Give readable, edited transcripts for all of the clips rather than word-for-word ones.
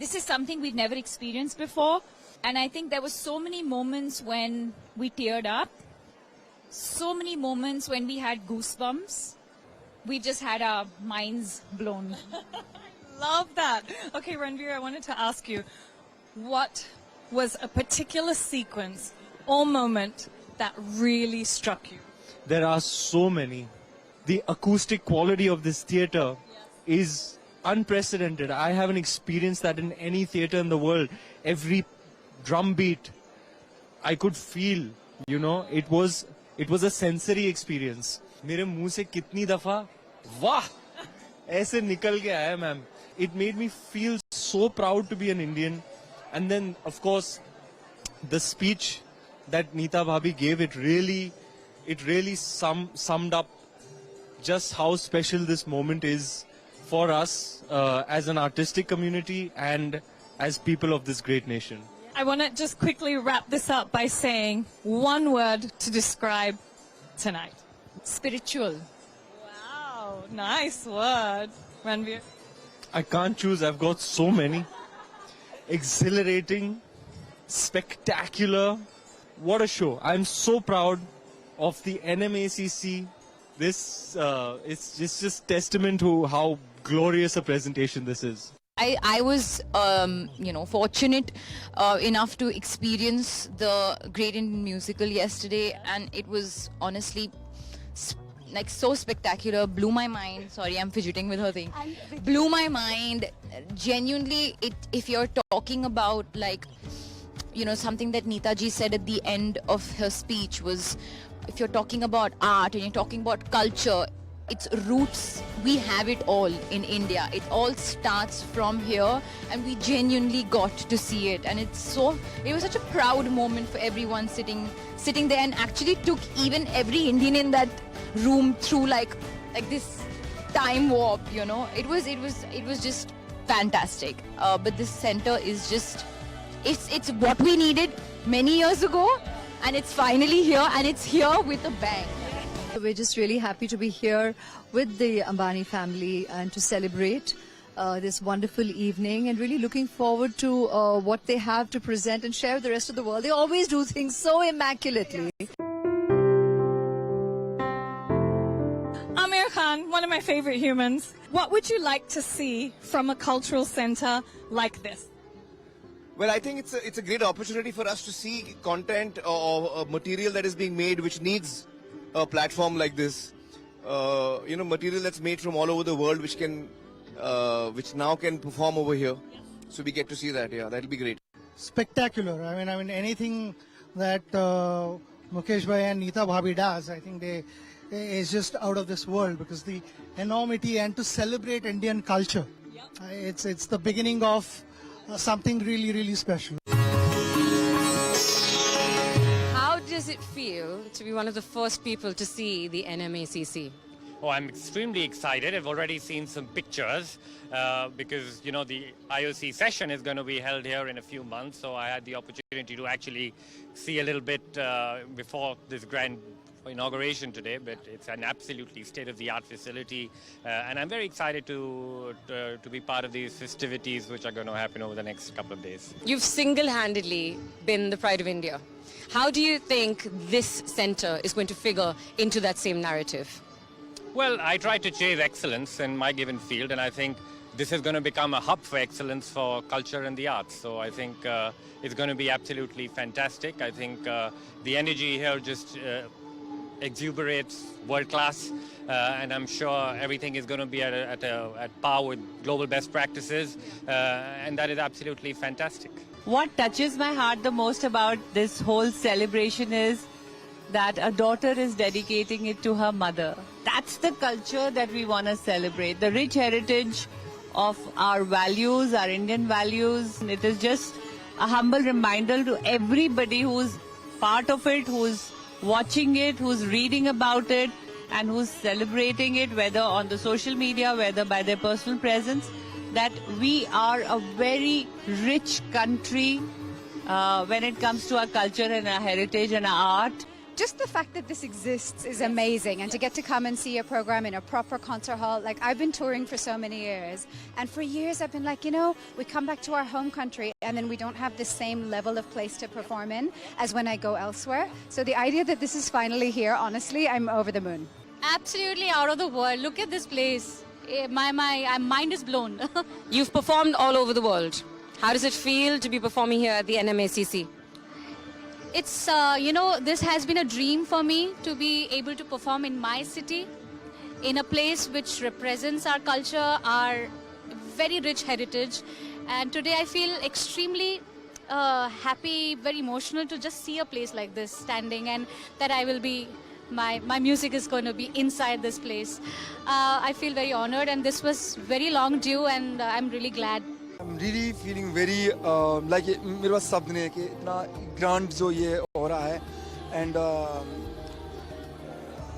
this is something we've never experienced before. And I think there were so many moments when we teared up, so many moments when we had goosebumps. We just had our minds blown. Love that. Okay, Ranveer, I wanted to ask you, what was a particular sequence or moment that really struck you? There are so many. The acoustic quality of this theatre is unprecedented. I haven't experienced that in any theatre in the world. Every drum beat I could feel, you know, it was a sensory experience. मेरे मुंह से कितनी दफा वाह ऐसे निकल के आया ma'am. It made me feel so proud to be an Indian. And then of course the speech that Nita Bhabhi gave, it really summed up just how special this moment is for us as an artistic community and as people of this great nation. I want to just quickly wrap this up by saying one word to describe tonight. Spiritual. Wow, nice word. Ranveer? I can't choose, I've got so many. Exhilarating, spectacular. What a show. I'm so proud of the NMACC. This it's just testament to how glorious a presentation this is. I was, fortunate enough to experience the Great Indian Musical yesterday, and it was honestly like so spectacular. Blew my mind. Sorry, I'm fidgeting with her thing. Blew my mind. Genuinely, if you're talking about like, something that Nita ji said at the end of her speech was, if you're talking about art and you're talking about culture, its roots, we have it all in India. It all starts from here, and we genuinely got to see it. And it was such a proud moment for everyone sitting there, and actually took even every Indian in that room through like this time warp, It was just fantastic. But this center is just, it's what we needed many years ago, and it's finally here, and it's here with a bang. We're just really happy to be here with the Ambani family and to celebrate this wonderful evening, and really looking forward to what they have to present and share with the rest of the world. They always do things so immaculately. Amir Khan, one of my favorite humans. What would you like to see from a cultural center like this? Well, I think it's a great opportunity for us to see content or material that is being made which needs a platform like this. Material that's made from all over the world which now can perform over here. So we get to see that. Yeah, that'll be great. Spectacular. I mean anything that Mukesh bhai and Nita Bhabhi does, I think is just out of this world, because the enormity and to celebrate Indian culture. It's the beginning of something really, really special. How does it feel to be one of the first people to see the NMACC? Oh, I'm extremely excited. I've already seen some pictures because, the IOC session is going to be held here in a few months. So I had the opportunity to actually see a little bit before this grand inauguration today, but it's an absolutely state-of-the-art facility. And I'm very excited to be part of these festivities which are going to happen over the next couple of days. You've single-handedly been the pride of India. How do you think this center is going to figure into that same narrative? Well, I try to chase excellence in my given field, and I think this is going to become a hub for excellence for culture and the arts. So I think it's going to be absolutely fantastic. I think the energy here just exuberates world-class, and I'm sure everything is going to be at par with global best practices, and that is absolutely fantastic. What touches my heart the most about this whole celebration is that a daughter is dedicating it to her mother. That's the culture that we want to celebrate, the rich heritage of our values, our Indian values. And it is just a humble reminder to everybody who's part of it, who's watching it, who's reading about it, and who's celebrating it, whether on the social media, whether by their personal presence, that we are a very rich country when it comes to our culture and our heritage and our art. just the fact that this exists is amazing, and to get to come and see a program in a proper concert hall. Like, I've been touring for so many years, and for years I've been like, we come back to our home country and then we don't have the same level of place to perform in as when I go elsewhere. So the idea that this is finally here, honestly, I'm over the moon. Absolutely out of the world. Look at this place. My mind is blown. You've performed all over the world. How does it feel to be performing here at the NMACC? It's, this has been a dream for me to be able to perform in my city, in a place which represents our culture, our very rich heritage. And today I feel extremely happy, very emotional to just see a place like this standing, and that I will be, my music is going to be inside this place. I feel very honored, and this was very long due, and I'm really glad. I'm really feeling very like मेरे पास शब्द नहीं है कि इतना grand जो ये हो रहा है एंड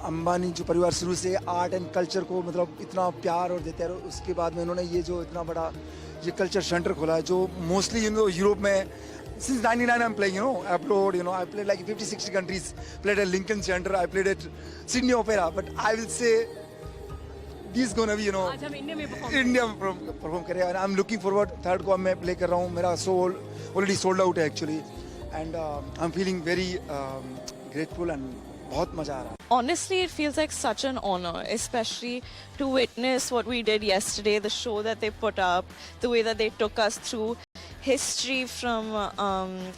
अंबानी जो परिवार शुरू से आर्ट एंड कल्चर को मतलब इतना प्यार और देते हैं, उसके बाद में उन्होंने ये जो इतना बड़ा ये कल्चर सेंटर खोला है जो मोस्टली यूरोप में since 99 I'm playing, abroad, I played like 50-60 countries, played at Lincoln Center, I played at Sydney Opera, but I will say this is gonna be, India में perform करें, and I'm looking forward. Third को मैं play कर रहा हूँ, मेरा show already sold out है actually, and I'm feeling very grateful and बहुत मजा आ रहा है. Honestly, it feels like such an honor, especially to witness what we did yesterday, the show that they put up, the way that they took us through history from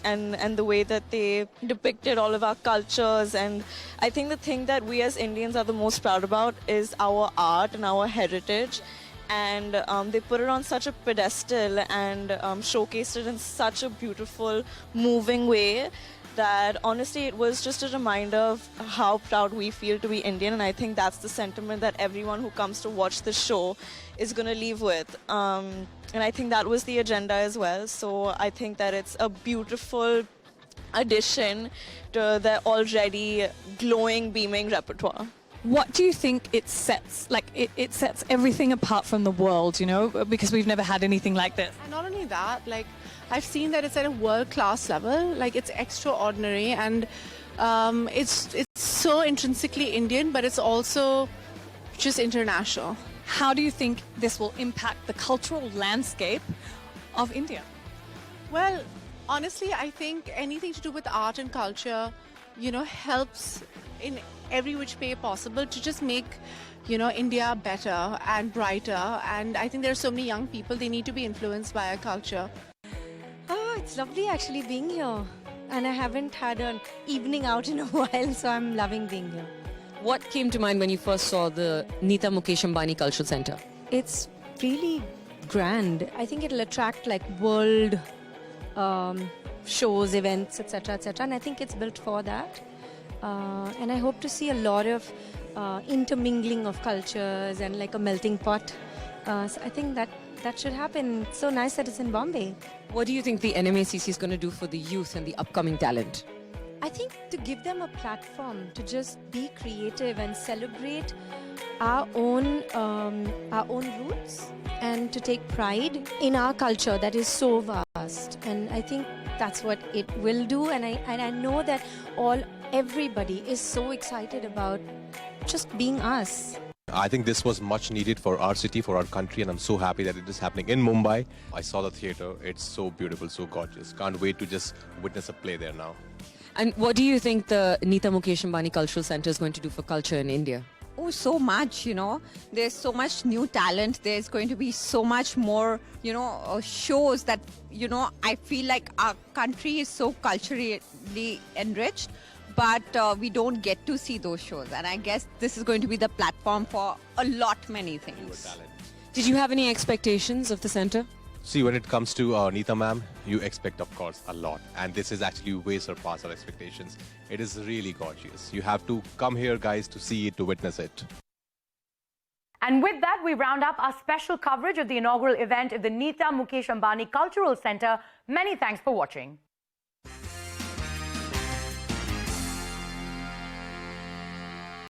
and the way that they depicted all of our cultures. And I think the thing that we as Indians are the most proud about is our art and our heritage, and they put it on such a pedestal and showcased it in such a beautiful, moving way that honestly it was just a reminder of how proud we feel to be Indian. And I think that's the sentiment that everyone who comes to watch the show is going to leave with. And I think that was the agenda as well. So I think that it's a beautiful addition to the already glowing, beaming repertoire. What do you think it sets? Like, it sets everything apart from the world, because we've never had anything like this. And not only that, like, I've seen that it's at a world-class level. Like, it's extraordinary, and it's so intrinsically Indian, but it's also just international. How do you think this will impact the cultural landscape of India? Well, honestly, I think anything to do with art and culture, helps in every which way possible to just make, India better and brighter. And I think there are so many young people, they need to be influenced by our culture. Oh, it's lovely actually being here. And I haven't had an evening out in a while, so I'm loving being here. What came to mind when you first saw the Nita Mukesh Ambani Cultural Center? It's really grand. I think it'll attract like world shows, events, etc., etc. And I think it's built for that. And I hope to see a lot of intermingling of cultures and like a melting pot. So I think that should happen. It's so nice that it's in Bombay. What do you think the NMACC is going to do for the youth and the upcoming talent? I think to give them a platform to just be creative and celebrate our own roots, and to take pride in our culture that is so vast. And I think that's what it will do. And I know that everybody is so excited about just being us. I think this was much needed for our city, for our country, and I'm so happy that it is happening in Mumbai. I saw the theatre. It's so beautiful, so gorgeous. Can't wait to just witness a play there now. And what do you think the Nita Mukesh Ambani Cultural Center is going to do for culture in India? Oh, so much, There's so much new talent. There's going to be so much more, shows that, I feel like our country is so culturally enriched, but we don't get to see those shows. And I guess this is going to be the platform for many things. Did you have any expectations of the center? See, when it comes to Nita ma'am, you expect, of course, a lot. And this is actually way surpassed our expectations. It is really gorgeous. You have to come here, guys, to see it, to witness it. And with that, we round up our special coverage of the inaugural event of the Nita Mukesh Ambani Cultural Center. Many thanks for watching.